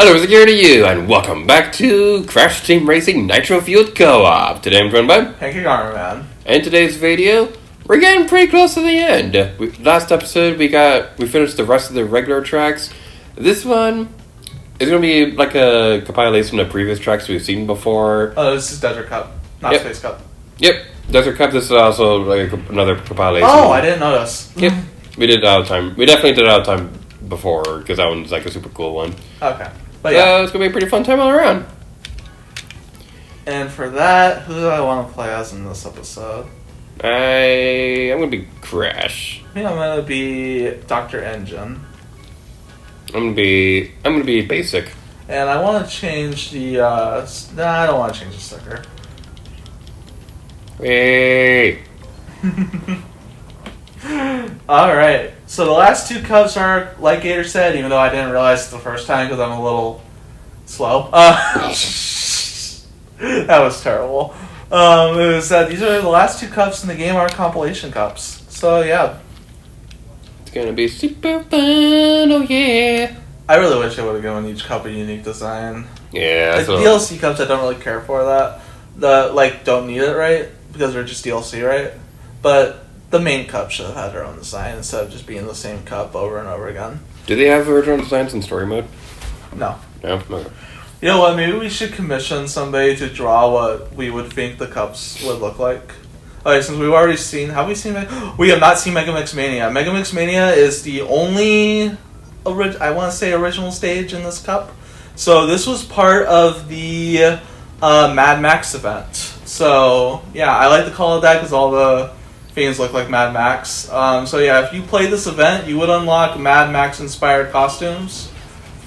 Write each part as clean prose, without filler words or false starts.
Hello, security you, and welcome back to Crash Team Racing Nitro-Fueled Co-op. Today I'm joined by Hanky Garner, man. In today's video, we're getting pretty close to the end. Last episode, we finished the rest of the regular tracks. This one is going to be like a compilation of previous tracks we've seen before. Oh, this is Desert Cup, not Space Cup. Yep, Desert Cup. This is also like another compilation. Oh, I didn't notice. Yep, we did it out of time. We definitely did it out of time before, because that one's like a super cool one. Okay. But yeah. It's going to be a pretty fun time all around. And for that, who do I want to play as in this episode? I'm going to be Crash. I think I'm going to be Dr. Engine. I'm gonna be basic. And I want to change the, I don't want to change the sticker. Hey. Alright, so the last two cups are, like Gator said, even though I didn't realize it the first time because I'm a little slow. That was terrible. It was these are the last two cups in the game are compilation cups. So yeah. It's gonna be super fun, oh yeah. I really wish I would have given each cup a unique design. Yeah, the DLC cups I don't really care for that. Don't need it, right? Because they're just DLC, right? But the main cup should have had their own design instead of just being the same cup over and over again. Do they have original designs in story mode? No. No? Okay. You know what, maybe we should commission somebody to draw what we would think the cups would look like. Alright, since we've already seen... Have we seen... We have not seen Mega Mix Mania. Mega Mix Mania is the only... original stage in this cup. So this was part of the Mad Max event. So, yeah, I like to call it that because all the things look like Mad Max. So yeah, if you play this event, you would unlock Mad Max inspired costumes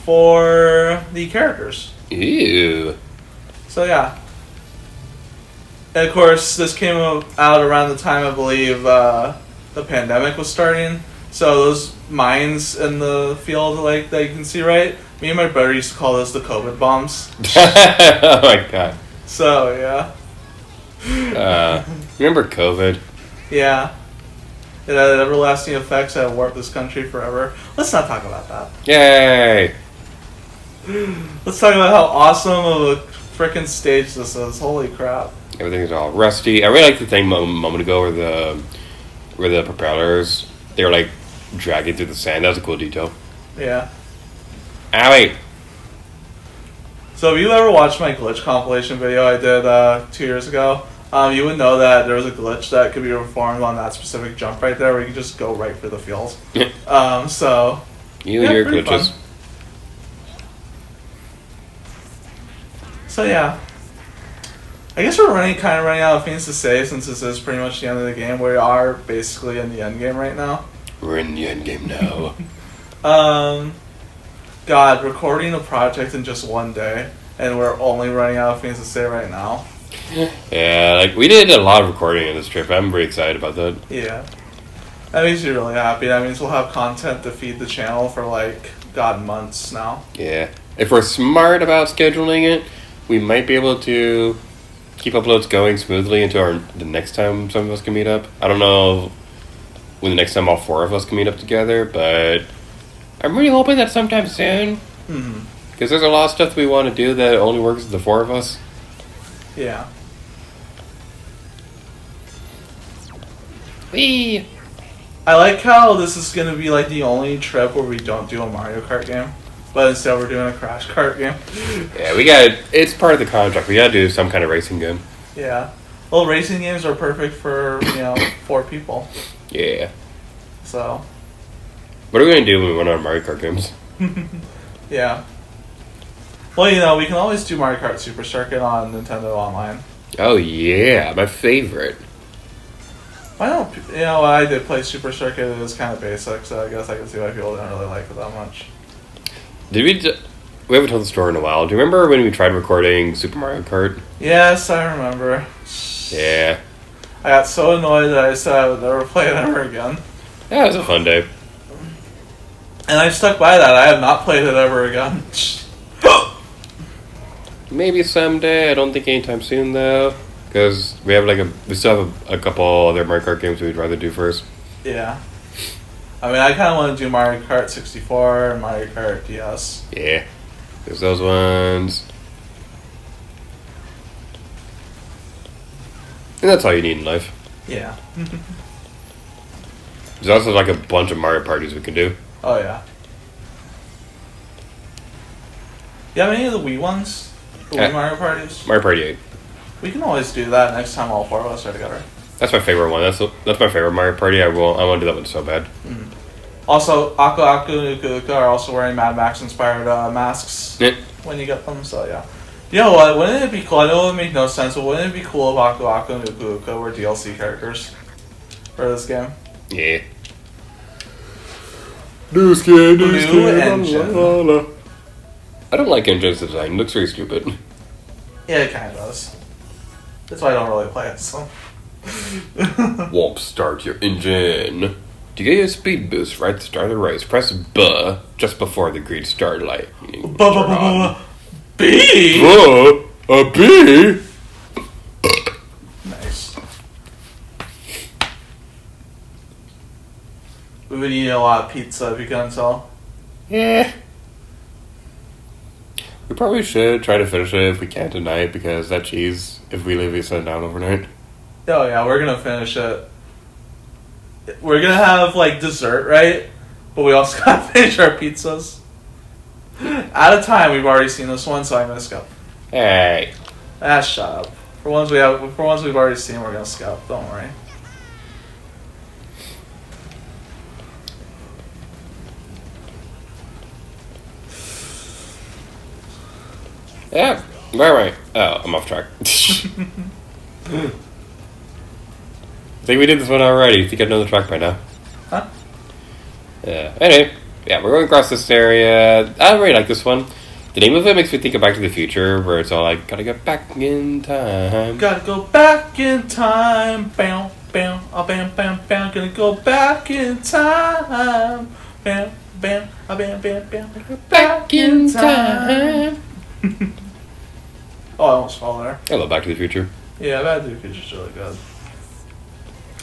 for the characters. Ew. So yeah. And of course, this came out around the time, I believe, the pandemic was starting. So those mines in the field, like, that you can see, right? Me and my brother used to call those the COVID bombs. Oh my god. So, yeah. Remember COVID? Yeah. It had everlasting effects that warped this country forever. Let's not talk about that. Yay! Let's talk about how awesome of a frickin' stage this is. Holy crap. Everything's all rusty. I really liked the thing a moment ago where the propellers, they were like dragging through the sand. That was a cool detail. Yeah. Owie! So if you ever watched my glitch compilation video I did 2 years ago, you would know that there was a glitch that could be performed on that specific jump right there where you could just go right for the field. So... You and your glitches. Fun. So yeah. I guess we're kind of running out of things to say since this is pretty much the end of the game. We are basically in the end game right now. We're in the end game now. God, recording a project in just one day, and we're only running out of things to say right now. Yeah, like, we did a lot of recording in this trip. I'm very excited about that. Yeah. That makes me really happy. That means we'll have content to feed the channel for, months now. Yeah. If we're smart about scheduling it, we might be able to keep uploads going smoothly until the next time some of us can meet up. I don't know when the next time all four of us can meet up together, but I'm really hoping that sometime soon. Because there's a lot of stuff we want to do that only works with the four of us. Yeah. Whee! I like how this is going to be the only trip where we don't do a Mario Kart game, but instead we're doing a Crash Kart game. Yeah, it's part of the contract. We gotta do some kind of racing game. Yeah. Well, racing games are perfect for, 4 people. Yeah. So. What are we gonna do when we run our Mario Kart games? Yeah. Well, we can always do Mario Kart Super Circuit on Nintendo Online. Oh yeah, my favorite. Why don't, I did play Super Circuit, it was kind of basic, so I guess I can see why people didn't really like it that much. We haven't told the story in a while. Do you remember when we tried recording Super Mario Kart? Yes, I remember. Yeah. I got so annoyed that I said I would never play it ever again. Yeah, it was a fun day. And I stuck by that. I have not played it ever again. Maybe someday. I don't think anytime soon though, because we still have a couple other Mario Kart games we'd rather do first. Yeah. I mean, I kind of want to do Mario Kart 64 and Mario Kart DS. Yeah. There's those ones. And that's all you need in life. Yeah. There's also like a bunch of Mario parties we can do. Oh, yeah. You have any of the Wii ones? The Wii Mario parties? Mario Party 8. We can always do that next time all four of us are together. That's my favorite one. That's my favorite Mario Party. I want to do that one so bad. Mm. Also, Aku Aku and Uka Uka are also wearing Mad Max inspired masks when you get them, so yeah. You know what? Wouldn't it be cool? I know it would make no sense, but wouldn't it be cool if Aku Aku and Uka Uka were DLC characters for this game? Yeah. New skin, Blue engine. I don't like Engine's design. It looks very stupid. Yeah, it kind of does. That's why I don't really play it, so. Warp start your engine. To get a speed boost right at the start of the race, press B just before the green start light. B? A B? Nice. We've been eating a lot of pizza, if you can't tell. Yeah. We probably should try to finish it if we can tonight, because that cheese, if we leave it set down overnight. Oh yeah, we're gonna finish it. We're gonna have like dessert, right? But we also gotta finish our pizzas. Out of time, we've already seen this one, so I'm gonna skip. Hey. Ah, shut up. For ones we've already seen, we're gonna skip. Don't worry. Yeah. Right. Oh, I'm off track. I think we did this one already. I think I know the track by now. Huh? Yeah. Anyway, yeah, we're going across this area. I really like this one. The name of it makes me think of Back to the Future, where it's all like, gotta get back in time. Gotta go back in time. Bam, bam, bam, bam, bam. Gonna go back in time. Bam, bam, bam, bam, bam. Back in time. Oh, I almost fell there. I love Back to the Future. Yeah, Back to the Future's really good.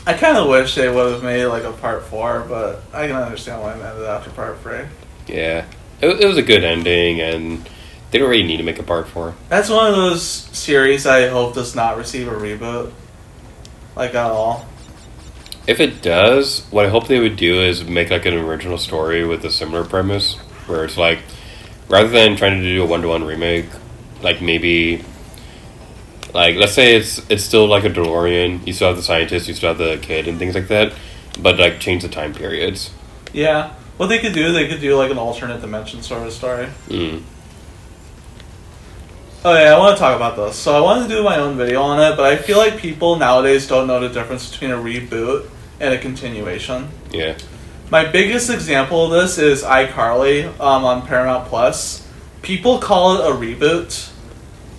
I kind of wish they would have made like a part 4, but I can understand why it ended after part 3. Yeah. It was a good ending, and they don't really need to make a part 4. That's one of those series I hope does not receive a reboot. Like, at all. If it does, what I hope they would do is make like an original story with a similar premise, where it's like, rather than trying to do a one-to-one remake, like maybe, like let's say it's still like a DeLorean. You still have the scientist, you still have the kid, and things like that, but like change the time periods. Yeah, what they could do like an alternate dimension sort of story. Mm. Oh yeah, I want to talk about this. So I wanted to do my own video on it, but I feel like people nowadays don't know the difference between a reboot and a continuation. Yeah. My biggest example of this is iCarly on Paramount Plus. People call it a reboot.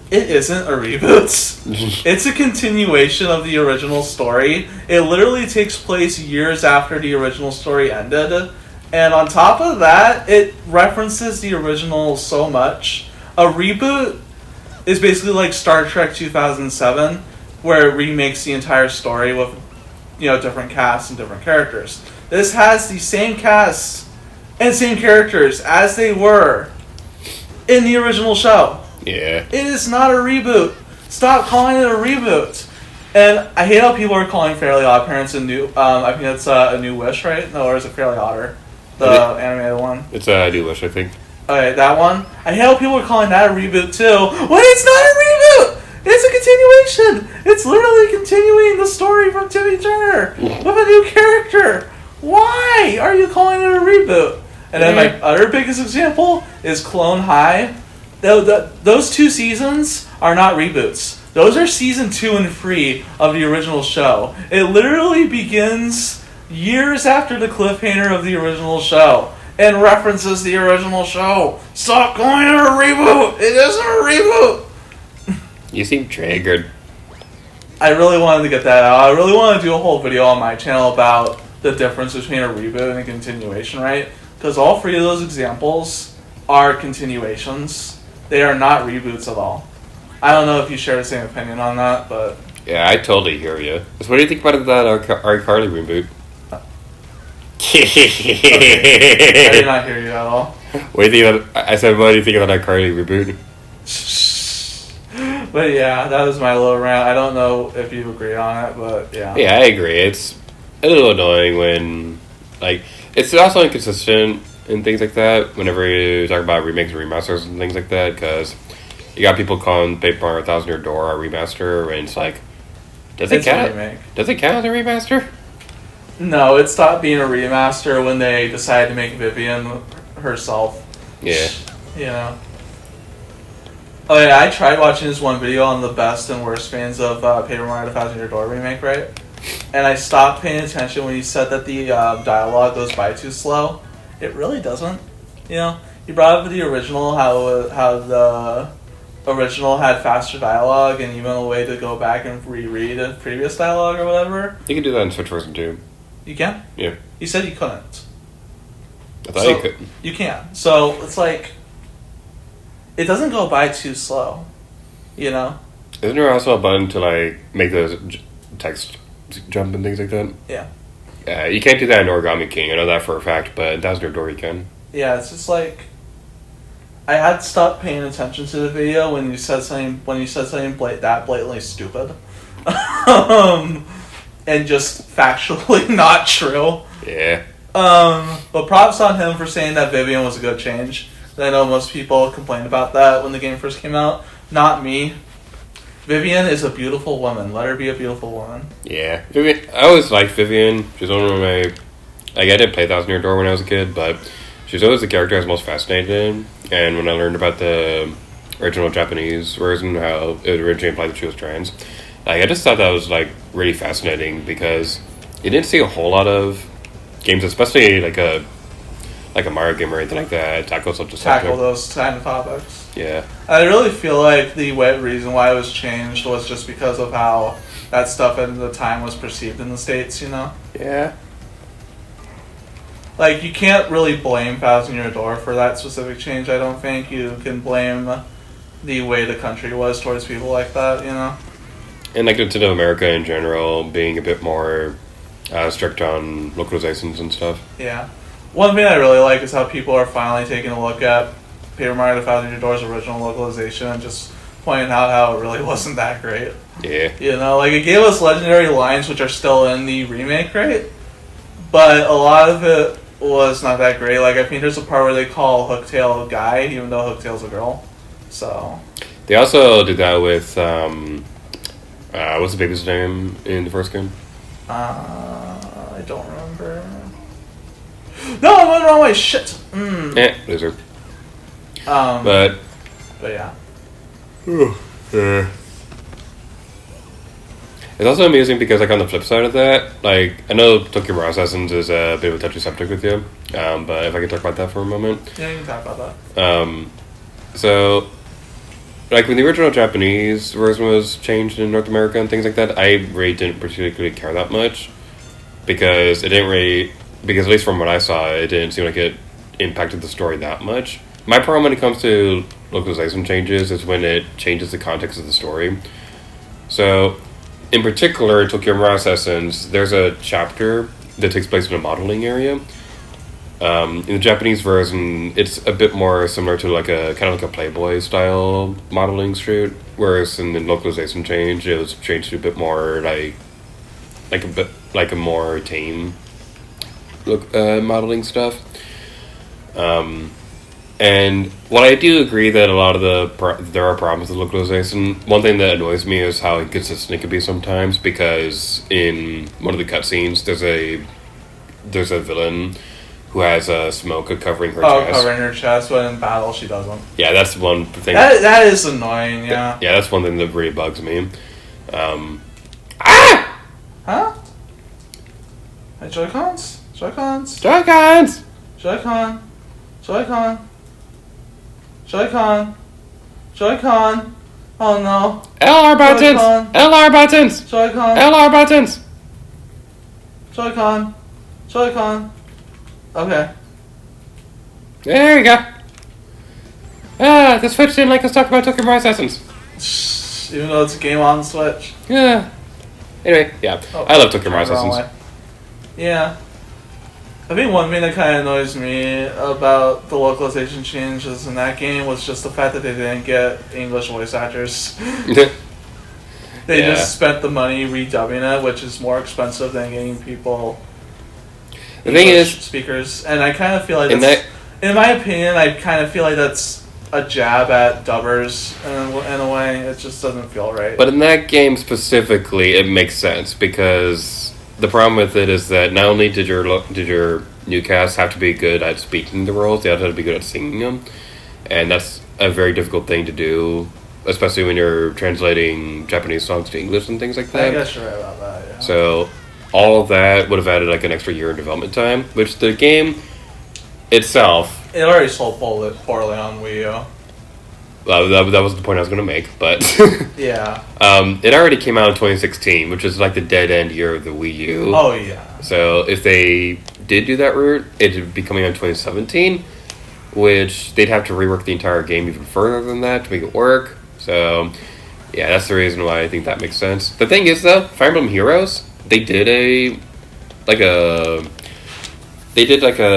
It isn't a reboot. It's a continuation of the original story. It literally takes place years after the original story ended. And on top of that, it references the original so much. A reboot is basically like Star Trek 2007, where it remakes the entire story with, different casts and different characters. This has the same cast and same characters as they were in the original show. Yeah. It is not a reboot. Stop calling it a reboot. And I hate how people are calling Fairly Odd Parents a new. I think it's a New Wish, right? No, or is it Fairly Odder, the animated one? It's a New Wish, I think. Okay, that one. I hate how people are calling that a reboot too. When it's not a reboot. It's a continuation. It's literally continuing the story from Timmy Turner with a new character. Why are you calling it a reboot? And then my other biggest example is Clone High. Those 2 seasons are not reboots. Those are season 2 and 3 of the original show. It literally begins years after the cliffhanger of the original show and references the original show. Stop calling it a reboot. It isn't a reboot. You seem triggered. I really wanted to get that out. I really want to do a whole video on my channel about the difference between a reboot and a continuation, right? Because all 3 of those examples are continuations. They are not reboots at all. I don't know if you share the same opinion on that, but... Yeah, I totally hear you. So what do you think about that iCarly reboot? Okay. I did not hear you at all. What do you think of, I said, what do you think of that iCarly reboot? But yeah, that was my little rant. I don't know if you agree on it, but yeah. Yeah, I agree. It's a little annoying when, like, it's also inconsistent and things like that whenever you talk about remakes and remasters and things like that, because you got people calling Paper Mario Thousand Year Door a remaster, and it's like, does it count? Does it count as a remaster? No, it stopped being a remaster when they decided to make Vivian herself. Yeah. You know. Oh yeah, I tried watching this one video on the best and worst fans of Paper Mario The Thousand Year Door remake, right? And I stopped paying attention when you said that the dialogue goes by too slow. It really doesn't. You know, you brought up the original, how the original had faster dialogue, and you went away to go back and reread a previous dialogue or whatever. You can do that in Switch version too. You can? Yeah. You said you couldn't. I thought you could. You can. So it's like, it doesn't go by too slow, you know? Isn't there also a button to like make the text jump and things like that? Yeah. Yeah, you can't do that in Origami King. I know that for a fact, but in Thousand Year Door you can. Yeah, it's just like, I had stopped paying attention to the video when you said something that blatantly stupid, and just factually not true. Yeah. But props on him for saying that Vivian was a good change. I know most people complained about that when the game first came out. Not me. Vivian is a beautiful woman. Let her be a beautiful woman. Yeah. Vivian, I always liked Vivian. She's one of my... Like, I didn't play Thousand Year Door when I was a kid, but she's always the character I was most fascinated in. And when I learned about the original Japanese version, how it originally implied that she was trans, like, I just thought that was, like, really fascinating because you didn't see a whole lot of games, especially like a Mario game or anything like that, tackle those kind of topics. Yeah. I really feel like the reason why it was changed was just because of how that stuff at the time was perceived in the States, you know? Yeah. Like, you can't really blame Thousand Year Door for that specific change, I don't think. You can blame the way the country was towards people like that, you know? And like Nintendo America in general being a bit more strict on localizations and stuff. Yeah. One thing I really like is how people are finally taking a look at Paper Mario The Thousand Year Door's original localization and just pointing out how it really wasn't that great. Yeah. You know, like, it gave us legendary lines, which are still in the remake, right? But a lot of it was not that great. Like, I think there's a part where they call Hooktail a guy, even though Hooktail's a girl. So. They also did that with, what's the baby's name in the first game? I don't remember. No, I went the wrong way. Shit. Loser. But yeah. Yeah. It's also amusing because, like, on the flip side of that, like, I know Tokyo Mirage Sessions is a bit of a touchy subject with you, but if I could talk about that for a moment. Yeah, you can talk about that. So, like, when the original Japanese version was changed in North America and things like that, I really didn't particularly care that much because because at least from what I saw, it didn't seem like it impacted the story that much. My problem when it comes to localization changes is when it changes the context of the story. So, in particular, Tokyo Mirage Sessions, there's a chapter that takes place in a modeling area. In the Japanese version, it's a bit more similar to like a kind of like a Playboy style modeling shoot, whereas in the localization change, it was changed to a bit more like a more tame modeling stuff. And while I do agree that a lot of there are problems with localization, one thing that annoys me is how inconsistent it can be sometimes, because in one of the cutscenes, there's a villain who has smoke covering her chest. Covering her chest, but in battle she doesn't. Yeah, that's one thing. That is annoying, yeah. Yeah, that's one thing that really bugs me. Huh? Hey, Joy-Cons? Joy-Cons? Joy-Cons! Joy-Con? Joy-Con? Joy-Con? Joy-Con? Oh no. LR buttons! Joy-Con. LR buttons! Joy-Con? LR buttons! Joy-Con? Joy-Con? Okay. There you go. The Switch didn't like us talk about Tokyo Mirage Sessions. Even though it's a game on Switch. Yeah. Anyway, yeah. I love Tokyo Mirage Sessions. Yeah. I think one thing that kind of annoys me about the localization changes in that game was just the fact that they didn't get English voice actors. They Yeah. just spent the money redubbing it, which is more expensive than getting people The thing English is, speakers. And I kind of feel like in that's, in my opinion, I kind of feel like that's a jab at dubbers in a way. It just doesn't feel right. but in that game specifically, it makes sense because the problem with it is that not only did your new cast have to be good at speaking the roles, they also had to be good at singing them, and that's a very difficult thing to do, especially when you're translating Japanese songs to English and things like I that. guess you're right about that, yeah. So all of that would have added like an extra year in development time, which the game itself. It already sold poorly on Wii U. That was the point I was going to make, but Yeah. it already came out in 2016, which is like the dead end year of the Wii U. Oh, yeah. So if they did do that route, it would be coming out in 2017, which they'd have to rework the entire game even further than that to make it work. So yeah, that's the reason why I think that makes sense. The thing is, though, Fire Emblem Heroes, they did a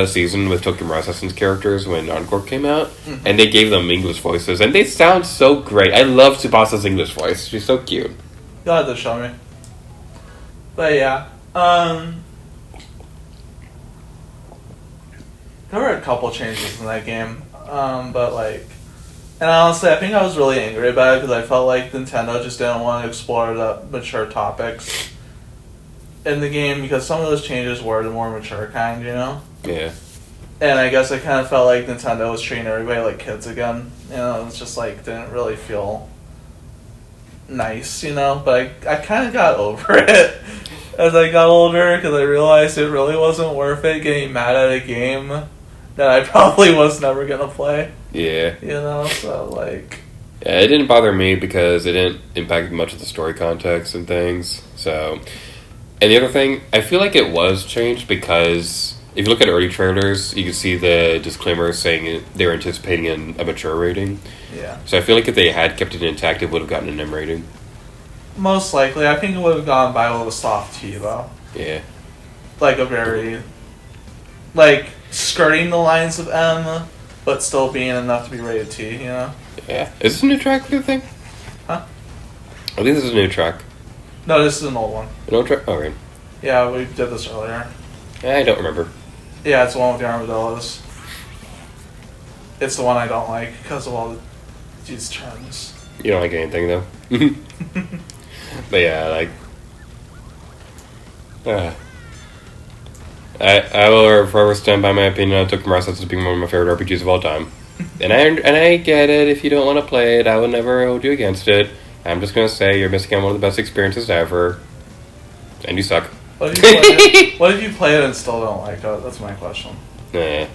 season with Tokyo Mirage Sessions characters when Encore came out, and they gave them English voices, and they sound so great. I love Tsubasa's English voice. She's so cute. You'll have to show me. But yeah, there were a couple changes in that game, but like, and honestly, I think I was really angry about it because I felt like Nintendo just didn't want to explore the mature topics in the game because some of those changes were the more mature kind, you know? Yeah. And I guess I kind of felt like Nintendo was treating everybody like kids again. You know, it's just like, didn't really feel nice, you know? But I kind of got over it as I got older because I realized it really wasn't worth it getting mad at a game that I probably was never going to play. Yeah. You know, so like... Yeah, it didn't bother me because it didn't impact much of the story context and things, so... And the other thing, I feel like it was changed because if you look at early trailers, you can see the disclaimer saying they're anticipating a mature rating. Yeah. So I feel like if they had kept it intact, it would have gotten an M rating. Most likely. I think it would have gone by with a soft T, though. Yeah. Like a very... Like, skirting the lines of M, but still being enough to be rated T, you know? Yeah. Is this a new track, do you think? Huh? I think this is a new track. No, this is an old one. An old track? Oh, right. Yeah, we did this earlier. I don't remember. Yeah, it's the one with the armadillos. It's the one I don't like because of all these terms. You don't like anything, though. But yeah, like... I will forever stand by my opinion on Tokyo Mirage Sessions being one of my favorite RPGs of all time. And I get it, if you don't want to play it, I will never hold you against it. I'm just going to say you're missing out on one of the best experiences ever. And you suck. What if you play it, what if you play it and still don't like it? That's my question. Nah. I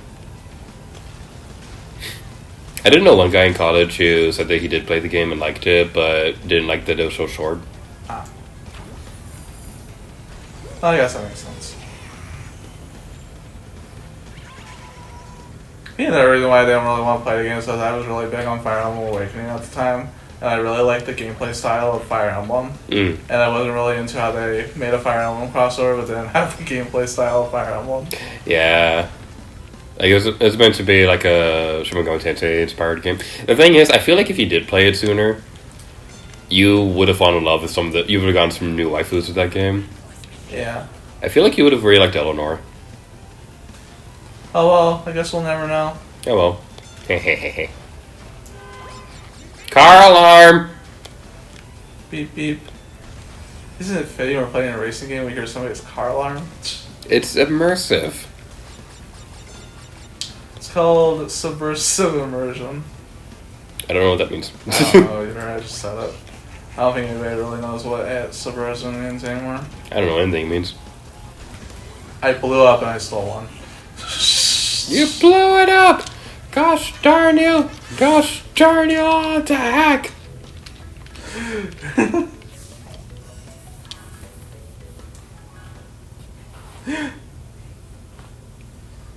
didn't know one guy in college who said that he did play the game and liked it, but didn't like that it was so short. Ah. I guess that makes sense. Yeah, the reason why I didn't really want to play the game is because I was really big on Fire Emblem Awakening at the time. And I really liked the gameplay style of Fire Emblem. And I wasn't really into how they made a Fire Emblem crossover, but didn't have the gameplay style of Fire Emblem. Yeah. Like it was meant to be like a Shin Megami Tensei inspired game. The thing is, I feel like if you did play it sooner, you would have fallen in love with you would have gotten some new waifus with that game. Yeah. I feel like you would have really liked Eleanor. Oh well, I guess we'll never know. Oh well. Hehehe. Car alarm! Beep beep. Isn't it fitting we're playing a racing game we hear somebody's car alarm? It's immersive. It's called subversive immersion. I don't know what that means. I don't know either, I just said it. I don't think anybody really knows what subversive means anymore. I don't know what anything means. I blew up and I stole one. You blew it up! Gosh darn you! Gosh darn you all to heck!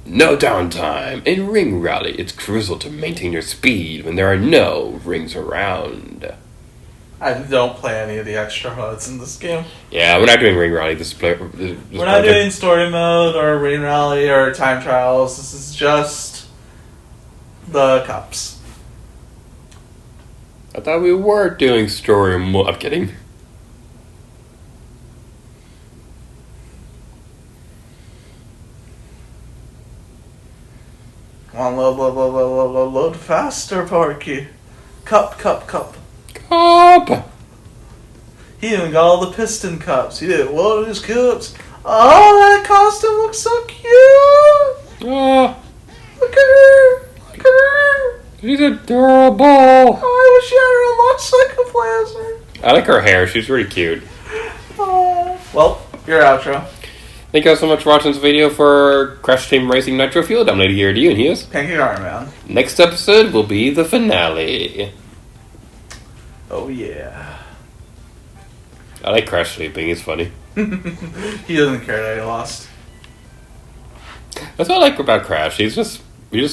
No downtime. In Ring Rally, it's crucial to maintain your speed when there are no rings around. I don't play any of the extra modes in this game. Yeah, we're not doing Ring Rally. We're not doing story mode or rain rally or time trials. This is just the cups. I thought we were doing story mode. I'm kidding. Come on, load faster, Porky. Cup. Cup! He even got all the piston cups. He did one of his cups. Oh, that costume looks so cute! Oh, Look at her! she's adorable! Oh, I wish she had her motorcycle blazer. I like her hair. She's really cute. Oh. Well, your outro. Thank you all so much for watching this video for Crash Team Racing Nitro-Fueled. I'm Lady here to you, and he is Pancake Iron Man. Next episode will be the finale. Oh, yeah. I like Crash sleeping. It's funny. He doesn't care that he lost. That's what I like about Crash. He just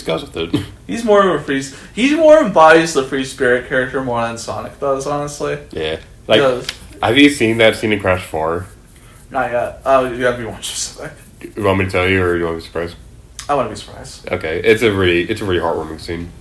goes with it. He's more of a free... He more embodies the free spirit character more than Sonic does, honestly. Yeah. Like, have you seen that scene in Crash 4? Not yet. Oh, you gotta be more specific. You want me to tell you, or you want me to be surprised? I want to be surprised. Okay, it's a really heartwarming scene.